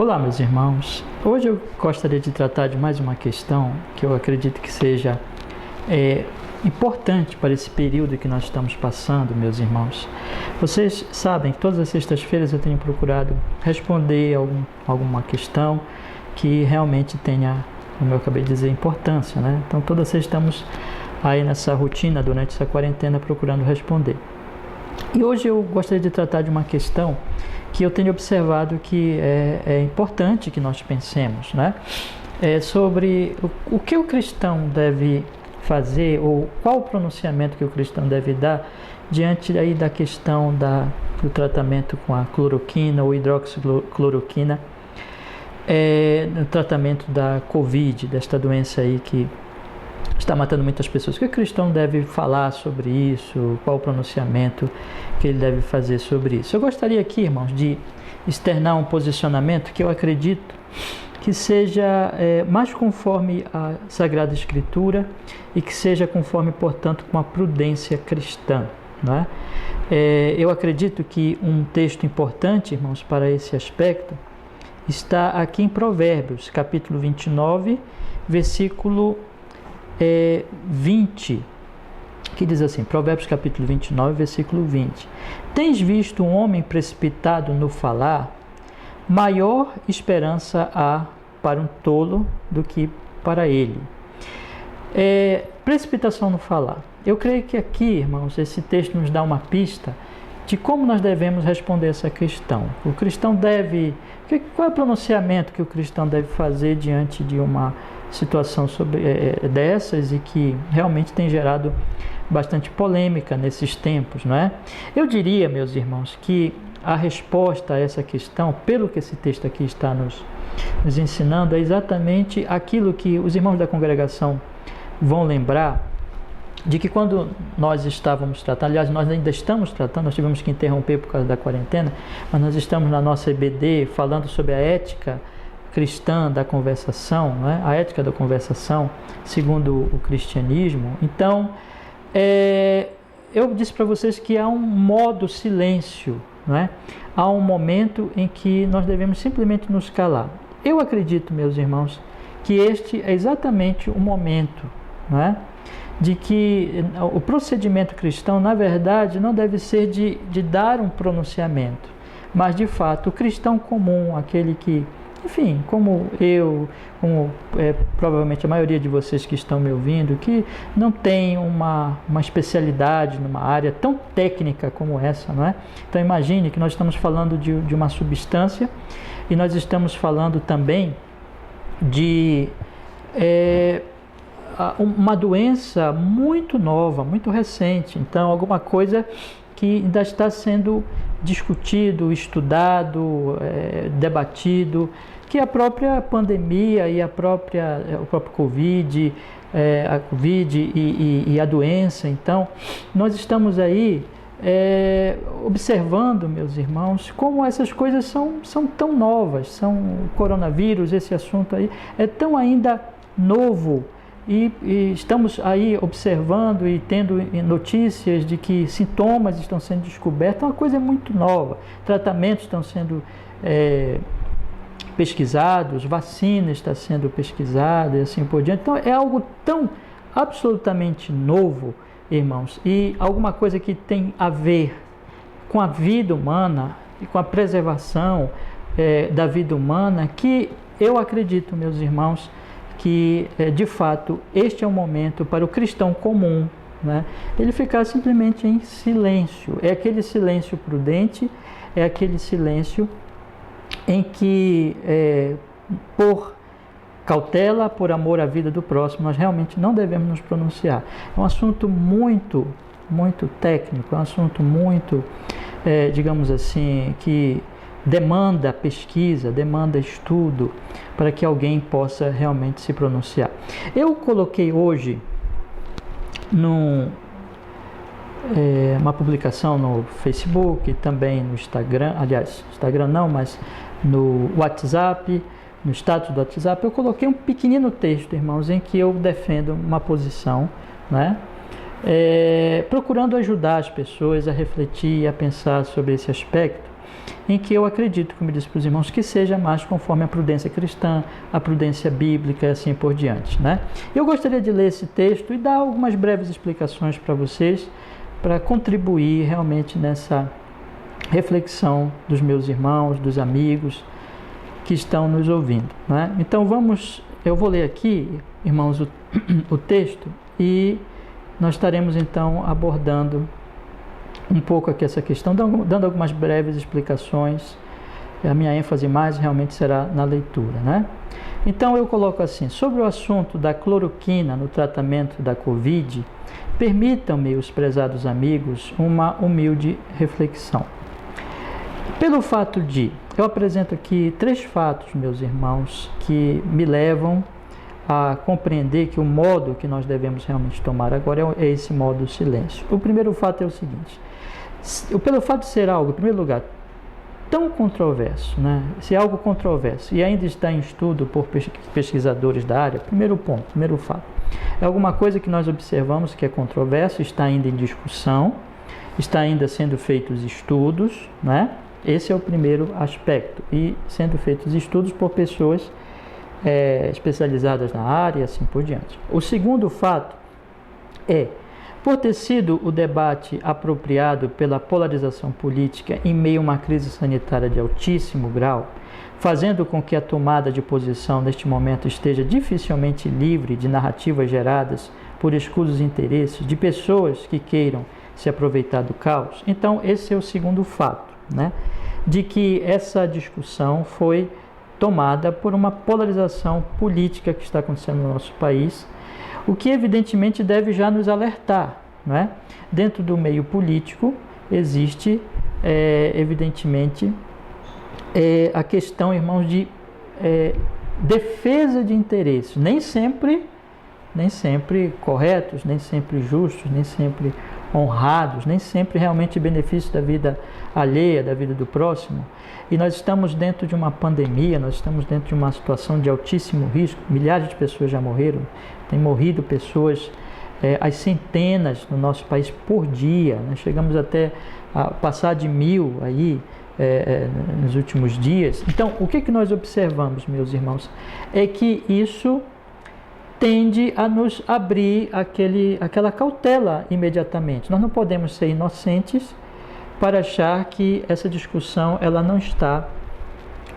Olá, meus irmãos. Hoje eu gostaria de tratar de mais uma questão que eu acredito que seja importante para esse período que nós estamos passando, meus irmãos. Vocês sabem que todas as sextas-feiras eu tenho procurado responder alguma questão que realmente tenha, como eu acabei de dizer, importância, né? Então, toda sexta estamos aí nessa rotina, durante essa quarentena, procurando responder. E hoje eu gostaria de tratar de uma questão que eu tenho observado que é importante que nós pensemos, né? Sobre o que o cristão deve fazer, ou qual o pronunciamento que o cristão deve dar diante aí da questão do tratamento com a cloroquina ou hidroxicloroquina, no tratamento da Covid, desta doença aí que está matando muitas pessoas. O que o cristão deve falar sobre isso? Qual o pronunciamento que ele deve fazer sobre isso? Eu gostaria aqui, irmãos, de externar um posicionamento que eu acredito que seja mais conforme a Sagrada Escritura e que seja conforme, portanto, com a prudência cristã, não é? Eu acredito que um texto importante, irmãos, para esse aspecto está aqui em Provérbios, capítulo 29, versículo 20, que diz assim, Provérbios capítulo 29, versículo 20: Tens visto um homem precipitado no falar? Maior esperança há para um tolo do que para ele. Precipitação no falar. Eu creio que aqui, irmãos, esse texto nos dá uma pista de como nós devemos responder essa questão. O cristão deve... Qual é o pronunciamento que o cristão deve fazer diante de uma situação dessas e que realmente tem gerado bastante polêmica nesses tempos, não é? Eu diria, meus irmãos, que a resposta a essa questão, pelo que esse texto aqui está nos ensinando, é exatamente aquilo que os irmãos da congregação vão lembrar, de que quando nós estávamos tratando, aliás, nós ainda estamos tratando, nós tivemos que interromper por causa da quarentena, mas nós estamos na nossa EBD falando sobre a ética cristã da conversação, né? A ética da conversação segundo o cristianismo. Então, eu disse para vocês que há um modo silêncio, não é? Há um momento em que nós devemos simplesmente nos calar. Eu acredito, meus irmãos, que este é exatamente o momento, não é? De que o procedimento cristão, na verdade, não deve ser de dar um pronunciamento, mas, de fato, o cristão comum, aquele que, enfim, como eu, como provavelmente a maioria de vocês que estão me ouvindo, que não tem uma especialidade numa área tão técnica como essa, não é? Então, imagine que nós estamos falando de uma substância e nós estamos falando também de uma doença muito nova, muito recente. Então, alguma coisa que ainda está sendo discutido, estudado, debatido, que a própria pandemia e o próprio Covid, a Covid e a doença. Então, nós estamos aí observando, meus irmãos, como essas coisas são tão novas, o coronavírus, esse assunto aí é tão ainda novo. E estamos aí observando e tendo notícias de que sintomas estão sendo descobertos, é uma coisa muito nova. Tratamentos estão sendo pesquisados, vacina está sendo pesquisada e assim por diante. Então é algo tão absolutamente novo, irmãos, e alguma coisa que tem a ver com a vida humana e com a preservação da vida humana, que eu acredito, meus irmãos, que de fato este é o momento para o cristão comum, né? Ele ficar simplesmente em silêncio. É aquele silêncio prudente, é aquele silêncio em que por cautela, por amor à vida do próximo, nós realmente não devemos nos pronunciar. É um assunto muito, muito técnico, é um assunto muito, digamos assim, que demanda pesquisa, demanda estudo para que alguém possa realmente se pronunciar. Eu coloquei hoje uma publicação no Facebook, também no Instagram, aliás, Instagram não, mas no WhatsApp, no status do WhatsApp, eu coloquei um pequenino texto, irmãos, em que eu defendo uma posição, né? Procurando ajudar as pessoas a refletir e a pensar sobre esse aspecto. em que eu acredito, como eu disse para os irmãos, que seja mais conforme a prudência cristã, a prudência bíblica e assim por diante, né? Eu gostaria de ler esse texto e dar algumas breves explicações para vocês, para contribuir realmente nessa reflexão dos meus irmãos, dos amigos que estão nos ouvindo, né? Então eu vou ler aqui, irmãos, o texto, e nós estaremos então abordando um pouco aqui essa questão, dando algumas breves explicações. A minha ênfase mais realmente será na leitura, né? Então eu coloco assim: sobre o assunto da cloroquina no tratamento da Covid, permitam-me, os prezados amigos, uma humilde reflexão. Pelo fato de, eu apresento aqui 3 fatos, meus irmãos, que me levam a compreender que o modo que nós devemos realmente tomar agora é esse modo silêncio. O primeiro fato é o seguinte: pelo fato de ser algo, em primeiro lugar, tão controverso, né? Se é algo controverso e ainda está em estudo por pesquisadores da área, primeiro ponto, primeiro fato, é alguma coisa que nós observamos que é controverso, está ainda em discussão, está ainda sendo feitos estudos, né? Esse é o primeiro aspecto, e sendo feitos estudos por pessoas especializadas na área e assim por diante. O segundo fato é, por ter sido o debate apropriado pela polarização política em meio a uma crise sanitária de altíssimo grau, fazendo com que a tomada de posição neste momento esteja dificilmente livre de narrativas geradas por escusos interesses de pessoas que queiram se aproveitar do caos. Então, esse é o segundo fato, né? De que essa discussão foi tomada por uma polarização política que está acontecendo no nosso país, o que evidentemente deve já nos alertar, não é? Dentro do meio político existe, evidentemente, a questão, irmãos, de defesa de interesses, nem sempre corretos, nem sempre justos, nem sempre honrados, nem sempre realmente benefício da vida alheia, da vida do próximo. E nós estamos dentro de uma pandemia, nós estamos dentro de uma situação de altíssimo risco. Milhares de pessoas já morreram, tem morrido pessoas às centenas no nosso país por dia. Nós chegamos até a passar de 1000 aí nos últimos dias. Então, o que nós observamos, meus irmãos, é que isso tende a nos abrir aquela cautela imediatamente. Nós não podemos ser inocentes para achar que essa discussão ela não está,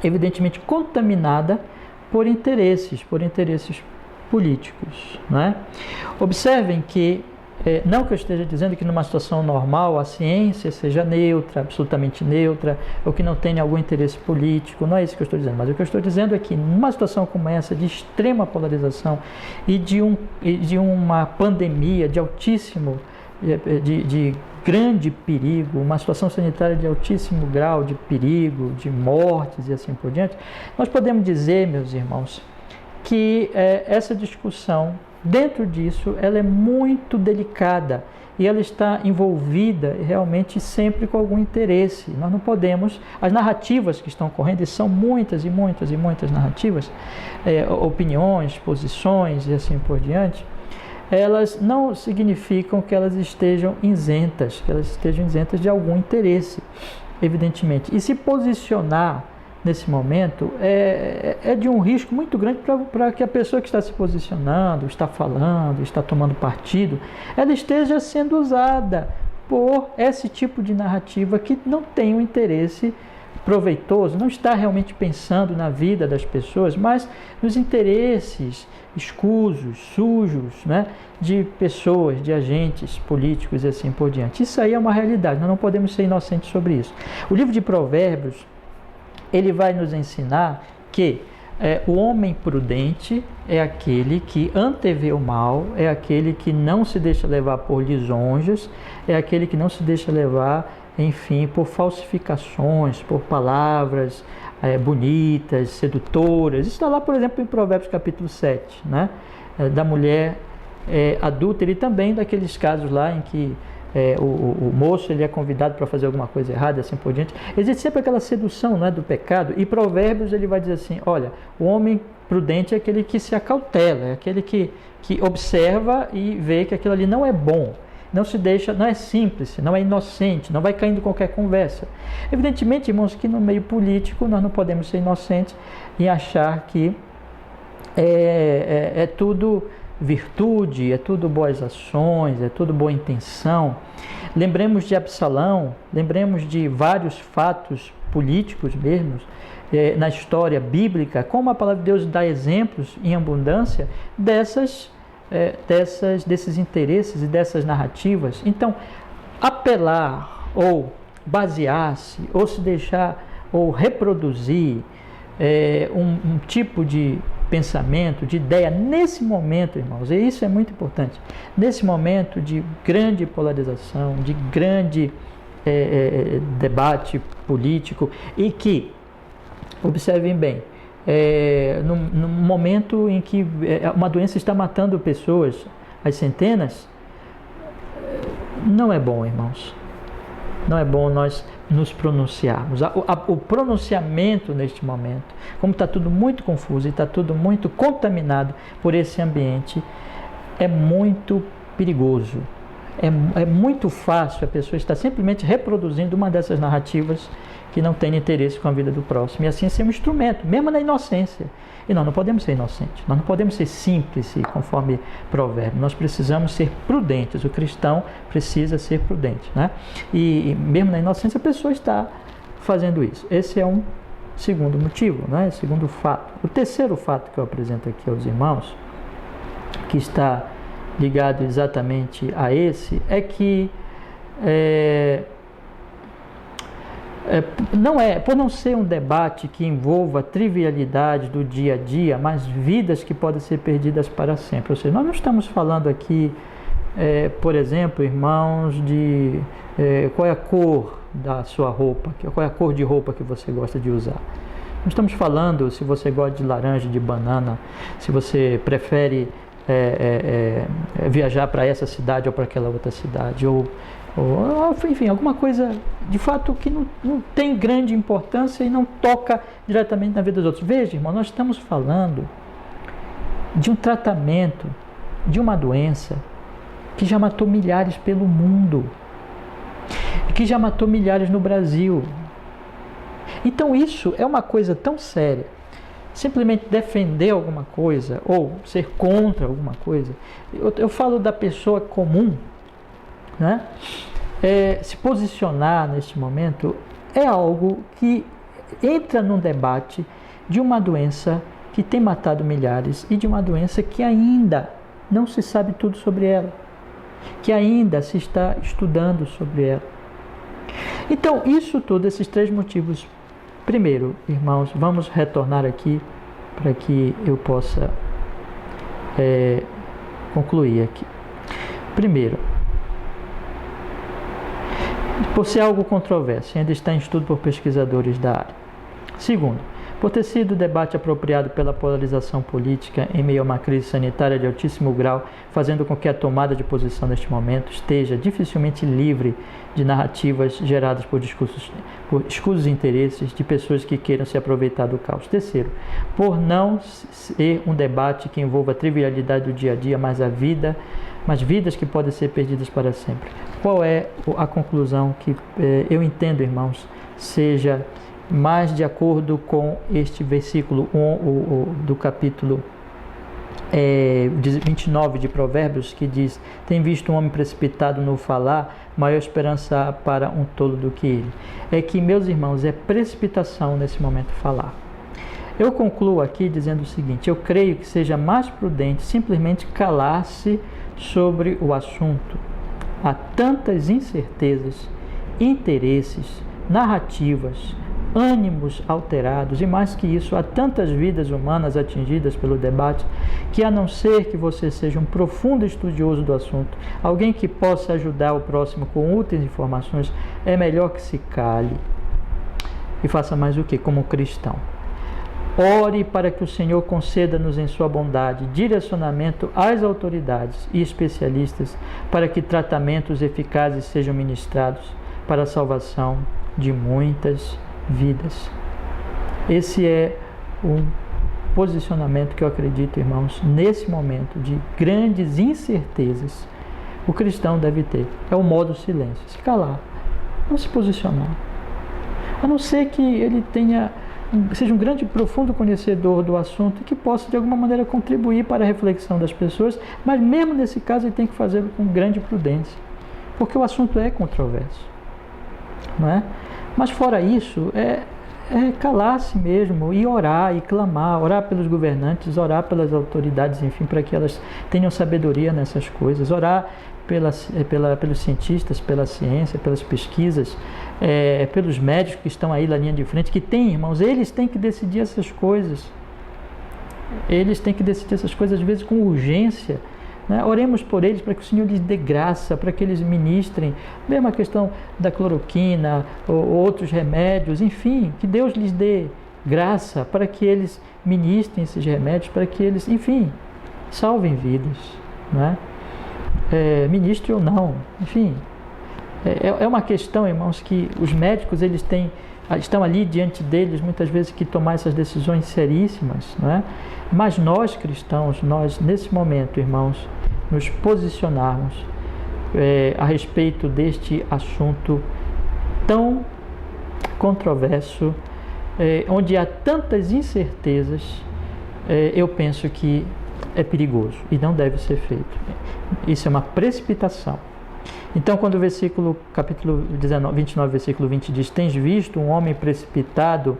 evidentemente, contaminada por interesses políticos, né? Observem que, não que eu esteja dizendo que numa situação normal a ciência seja neutra, absolutamente neutra, ou que não tenha algum interesse político, não é isso que eu estou dizendo, mas o que eu estou dizendo é que numa situação como essa, de extrema polarização e de uma pandemia de altíssimo, de grande perigo, uma situação sanitária de altíssimo grau de perigo, de mortes e assim por diante, nós podemos dizer, meus irmãos, que essa discussão, dentro disso, ela é muito delicada e ela está envolvida realmente sempre com algum interesse. Nós não podemos, as narrativas que estão correndo, e são muitas e muitas e muitas narrativas, opiniões, posições e assim por diante, elas não significam que elas estejam isentas, de algum interesse, evidentemente. E se posicionar nesse momento é de um risco muito grande para que a pessoa que está se posicionando, está falando, está tomando partido, ela esteja sendo usada por esse tipo de narrativa que não tem um interesse proveitoso, não está realmente pensando na vida das pessoas, mas nos interesses escusos, sujos, né, de pessoas, de agentes políticos e assim por diante. Isso aí é uma realidade, nós não podemos ser inocentes sobre isso. O livro de Provérbios, ele vai nos ensinar que o homem prudente é aquele que antevê o mal, é aquele que não se deixa levar por lisonjas, é aquele que não se deixa levar, enfim, por falsificações, por palavras bonitas, sedutoras. Isso está lá, por exemplo, em Provérbios capítulo 7, né? Da mulher adúltera, e também daqueles casos lá em que o moço ele é convidado para fazer alguma coisa errada, assim por diante. Existe sempre aquela sedução, não é, do pecado, e Provérbios ele vai dizer assim: olha, o homem prudente é aquele que se acautela, é aquele que observa e vê que aquilo ali não é bom. não se deixa, não é simples, não é inocente, não vai caindo em qualquer conversa. Evidentemente, irmãos, que no meio político nós não podemos ser inocentes e achar que é tudo virtude, é tudo boas ações, é tudo boa intenção. Lembremos de Absalão, lembremos de vários fatos políticos mesmo, na história bíblica, como a palavra de Deus dá exemplos em abundância desses interesses e dessas narrativas. Então, apelar ou basear-se ou se deixar ou reproduzir um tipo de pensamento, de ideia, nesse momento, irmãos, e isso é muito importante, nesse momento de grande polarização, de grande debate político, e que, observem bem, num momento em que uma doença está matando pessoas, às centenas, não é bom, irmãos. Não é bom nós nos pronunciarmos. O pronunciamento neste momento, como está tudo muito confuso e está tudo muito contaminado por esse ambiente, é muito perigoso. É muito fácil a pessoa estar simplesmente reproduzindo uma dessas narrativas que não tem interesse com a vida do próximo, e assim ser um instrumento, mesmo na inocência. E nós não podemos ser inocentes, nós não podemos ser simples, conforme provérbio, nós precisamos ser prudentes, o cristão precisa ser prudente, né? E mesmo na inocência a pessoa está fazendo isso. Esse é um segundo motivo, né? Segundo fato. O terceiro fato que eu apresento aqui aos irmãos, que está ligado exatamente a esse, é que por não ser um debate que envolva trivialidades do dia a dia, mas vidas que podem ser perdidas para sempre. Ou seja, nós não estamos falando aqui, por exemplo, irmãos, de qual é a cor da sua roupa, qual é a cor de roupa que você gosta de usar. Não estamos falando se você gosta de laranja, de banana, se você prefere viajar para essa cidade ou para aquela outra cidade, ou enfim, alguma coisa de fato que não tem grande importância e não toca diretamente na vida dos outros. Veja, irmão, nós estamos falando de um tratamento de uma doença que já matou milhares pelo mundo, que já matou milhares no Brasil. Então isso é uma coisa tão séria. Simplesmente defender alguma coisa ou ser contra alguma coisa, eu falo da pessoa comum, né? Se posicionar neste momento é algo que entra num debate de uma doença que tem matado milhares e de uma doença que ainda não se sabe tudo sobre ela, que ainda se está estudando sobre ela. Então, isso tudo, esses três motivos. Primeiro, irmãos, vamos retornar aqui para que eu possa concluir aqui. Primeiro, por ser algo controverso, ainda está em estudo por pesquisadores da área. Segundo, por ter sido debate apropriado pela polarização política em meio a uma crise sanitária de altíssimo grau, fazendo com que a tomada de posição neste momento esteja dificilmente livre de narrativas geradas por escusos interesses de pessoas que queiram se aproveitar do caos. Terceiro, por não ser um debate que envolva a trivialidade do dia a dia, mas vidas que podem ser perdidas para sempre. Qual é a conclusão que eu entendo, irmãos, seja mais de acordo com este versículo 1 do capítulo 29 de Provérbios, que diz: tem visto um homem precipitado no falar, maior esperança há para um tolo do que ele. É que, meus irmãos, é precipitação nesse momento falar. Eu concluo aqui dizendo o seguinte: eu creio que seja mais prudente simplesmente calar-se sobre o assunto. Há tantas incertezas, interesses, narrativas, ânimos alterados e, mais que isso, há tantas vidas humanas atingidas pelo debate que, a não ser que você seja um profundo estudioso do assunto, alguém que possa ajudar o próximo com úteis informações, é melhor que se cale e faça mais o que? Como cristão. Ore para que o Senhor conceda-nos em sua bondade direcionamento às autoridades e especialistas para que tratamentos eficazes sejam ministrados para a salvação de muitas vidas. Esse é um posicionamento que eu acredito, irmãos, nesse momento de grandes incertezas, o cristão deve ter. É o modo silêncio, se calar, não se posicionar. A não ser que ele seja um grande e profundo conhecedor do assunto e que possa de alguma maneira contribuir para a reflexão das pessoas, mas mesmo nesse caso ele tem que fazê-lo com grande prudência, porque o assunto é controverso, não é? Mas fora isso, é calar-se mesmo e orar e clamar, orar pelos governantes, orar pelas autoridades, enfim, para que elas tenham sabedoria nessas coisas, orar pelos cientistas, pela ciência, pelas pesquisas, pelos médicos que estão aí na linha de frente, que têm, irmãos, eles têm que decidir essas coisas. Eles têm que decidir essas coisas, às vezes, com urgência. Né? Oremos por eles para que o Senhor lhes dê graça, para que eles ministrem, mesmo a questão da cloroquina, ou outros remédios, enfim, que Deus lhes dê graça para que eles ministrem esses remédios, para que eles, enfim, salvem vidas, né? Ministre ou não, enfim, é uma questão, irmãos, que os médicos estão ali diante deles muitas vezes que tomar essas decisões seríssimas, não é? Mas nós cristãos, nós nesse momento, irmãos, nos posicionarmos a respeito deste assunto tão controverso, onde há tantas incertezas, eu penso que é perigoso e não deve ser feito. Isso é uma precipitação. Então, quando o capítulo 29, versículo 20 diz: tens visto um homem precipitado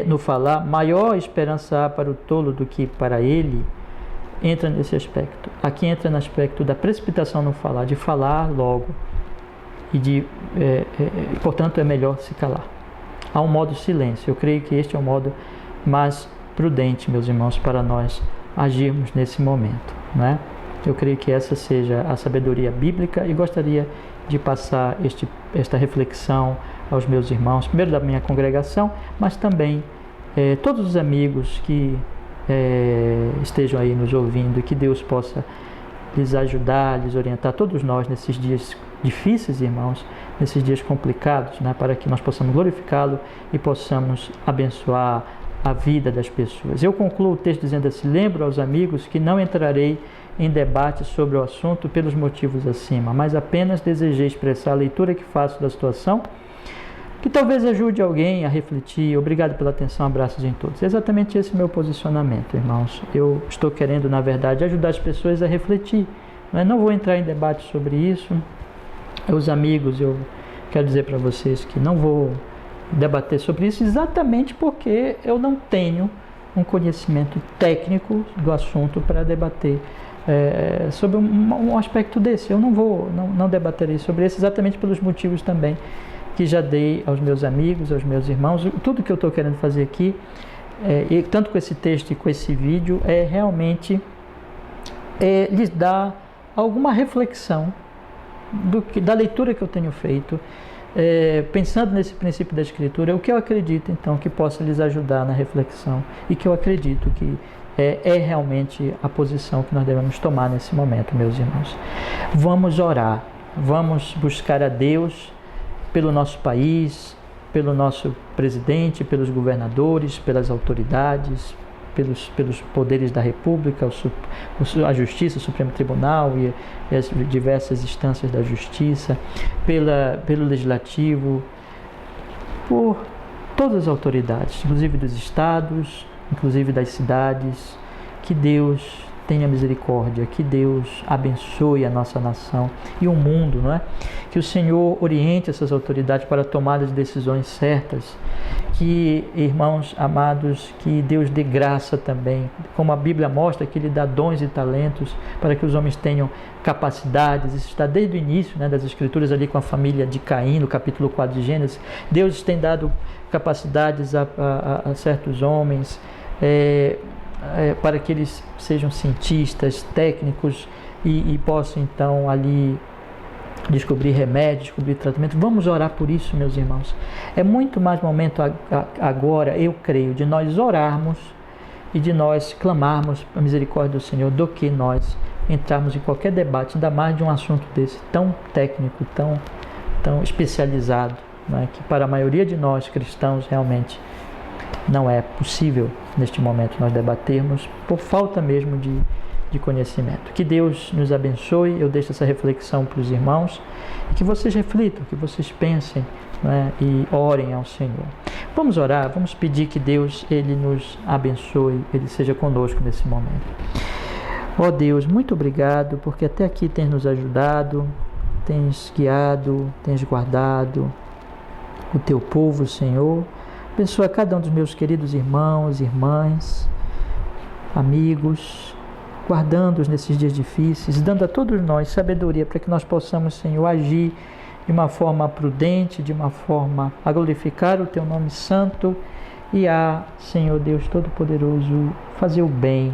no falar, maior esperança há para o tolo do que para ele, entra nesse aspecto. Aqui entra no aspecto da precipitação no falar, de falar logo, e portanto é melhor se calar. Há um modo silêncio. Eu creio que este é o modo mais prudente, meus irmãos, para nós agirmos nesse momento, né? Eu creio que essa seja a sabedoria bíblica e gostaria de passar esta reflexão aos meus irmãos, primeiro da minha congregação, mas também todos os amigos que estejam aí nos ouvindo, e que Deus possa lhes ajudar, lhes orientar, todos nós nesses dias difíceis, irmãos, nesses dias complicados, né, para que nós possamos glorificá-lo e possamos abençoar a vida das pessoas. Eu concluo o texto dizendo assim: lembro aos amigos que não entrarei em debate sobre o assunto pelos motivos acima, mas apenas desejei expressar a leitura que faço da situação, que talvez ajude alguém a refletir. Obrigado pela atenção, abraços em todos. É exatamente esse meu posicionamento, irmãos. Eu estou querendo, na verdade, ajudar as pessoas a refletir. Não vou entrar em debate sobre isso. Os amigos, eu quero dizer para vocês que não vou debater sobre isso, exatamente porque eu não tenho um conhecimento técnico do assunto para debater sobre um aspecto desse. Eu não debaterei sobre isso, exatamente pelos motivos também que já dei aos meus amigos, aos meus irmãos. Tudo que eu estou querendo fazer aqui, e tanto com esse texto e com esse vídeo, é realmente lhes dar alguma reflexão da leitura que eu tenho feito, pensando nesse princípio da Escritura, o que eu acredito, então, que possa lhes ajudar na reflexão, e que eu acredito que é realmente a posição que nós devemos tomar nesse momento, meus irmãos. Vamos orar, vamos buscar a Deus pelo nosso país, pelo nosso presidente, pelos governadores, pelas autoridades, pelos poderes da República, a Justiça, o Supremo Tribunal e as diversas instâncias da Justiça, pelo Legislativo, por todas as autoridades, inclusive dos estados, inclusive das cidades. Que Deus tenha misericórdia, que Deus abençoe a nossa nação e o mundo, não é? Que o Senhor oriente essas autoridades para a tomada de decisões certas. Que, irmãos amados, que Deus dê graça também, como a Bíblia mostra, que Ele dá dons e talentos para que os homens tenham capacidades. Isso está desde o início, né, das Escrituras, ali com a família de Caim, no capítulo 4 de Gênesis. Deus tem dado capacidades a certos homens, para que eles sejam cientistas, técnicos e possam então ali descobrir remédio, descobrir tratamento. Vamos orar por isso, meus irmãos. É muito mais momento agora, eu creio, de nós orarmos e de nós clamarmos a misericórdia do Senhor, do que nós entrarmos em qualquer debate, ainda mais de um assunto desse, tão técnico, tão especializado, né, que para a maioria de nós cristãos realmente não é possível neste momento nós debatermos, por falta mesmo de conhecimento. Que Deus nos abençoe. Eu deixo essa reflexão para os irmãos e que vocês reflitam, que vocês pensem, né, e orem ao Senhor. Vamos orar, vamos pedir que Deus Ele nos abençoe, Ele seja conosco nesse momento. Ó Deus, muito obrigado, porque até aqui tens nos ajudado, tens guiado, tens guardado o teu povo, Senhor. Abençoa cada um dos meus queridos irmãos, irmãs, amigos, guardando-os nesses dias difíceis, dando a todos nós sabedoria para que nós possamos, Senhor, agir de uma forma prudente, de uma forma a glorificar o teu nome santo e a, Senhor Deus Todo-Poderoso, fazer o bem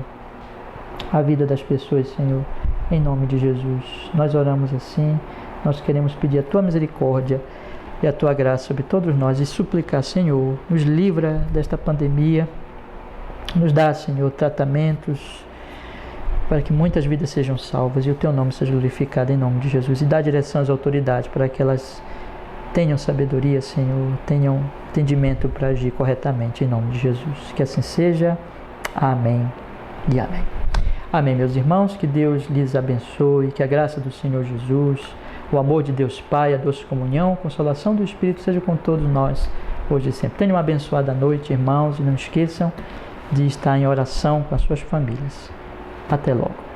à vida das pessoas, Senhor, em nome de Jesus. Nós oramos assim, nós queremos pedir a tua misericórdia e a tua graça sobre todos nós e suplicar, Senhor, nos livra desta pandemia, nos dá, Senhor, tratamentos para que muitas vidas sejam salvas e o teu nome seja glorificado em nome de Jesus. E dá direção às autoridades para que elas tenham sabedoria, Senhor, tenham entendimento para agir corretamente em nome de Jesus. Que assim seja. Amém e amém. Amém, meus irmãos. Que Deus lhes abençoe, que a graça do Senhor Jesus, o amor de Deus Pai, a doce comunhão, a consolação do Espírito seja com todos nós, hoje e sempre. Tenham uma abençoada noite, irmãos, e não esqueçam de estar em oração com as suas famílias. Até logo.